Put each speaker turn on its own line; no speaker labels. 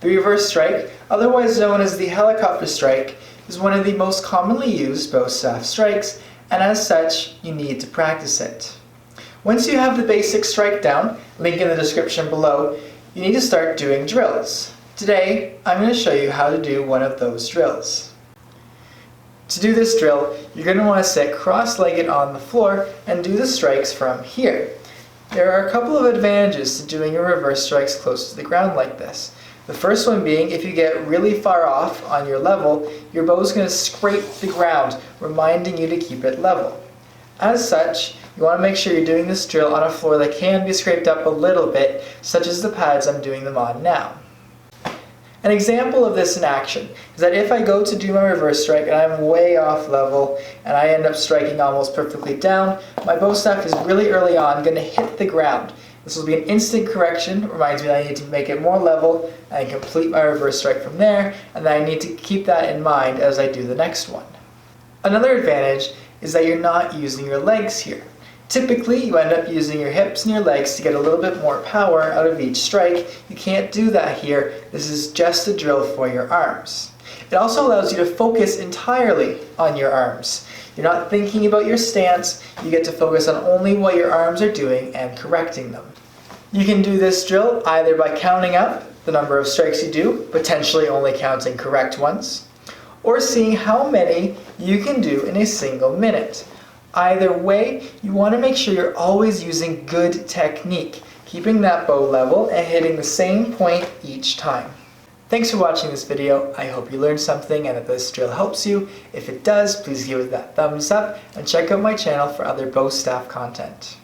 The reverse strike, otherwise known as the helicopter strike, is one of the most commonly used bow staff strikes, and as such, you need to practice it. Once you have the basic strike down, link in the description below, you need to start doing drills. Today, I'm going to show you how to do one of those drills. To do this drill, you're going to want to sit cross-legged on the floor and do the strikes from here. There are a couple of advantages to doing your reverse strikes close to the ground like this. The first one being, if you get really far off on your level, your bow is going to scrape the ground, reminding you to keep it level. As such, you want to make sure you're doing this drill on a floor that can be scraped up a little bit, such as the pads I'm doing them on now. An example of this in action is that if I go to do my reverse strike and I'm way off level and I end up striking almost perfectly down, my bow staff is really early on going to hit the ground. This will be an instant correction, reminds me that I need to make it more level and complete my reverse strike from there, and that I need to keep that in mind as I do the next one. Another advantage is that you're not using your legs here. Typically, you end up using your hips and your legs to get a little bit more power out of each strike. You can't do that here. This is just a drill for your arms. It also allows you to focus entirely on your arms. You're not thinking about your stance. You get to focus on only what your arms are doing and correcting them. You can do this drill either by counting up the number of strikes you do, potentially only counting correct ones, or seeing how many you can do in a single minute. Either way, you want to make sure you're always using good technique, keeping that bow level and hitting the same point each time. Thanks for watching this video. I hope you learned something and that this drill helps you. If it does, please give it that thumbs up and check out my channel for other bow staff content.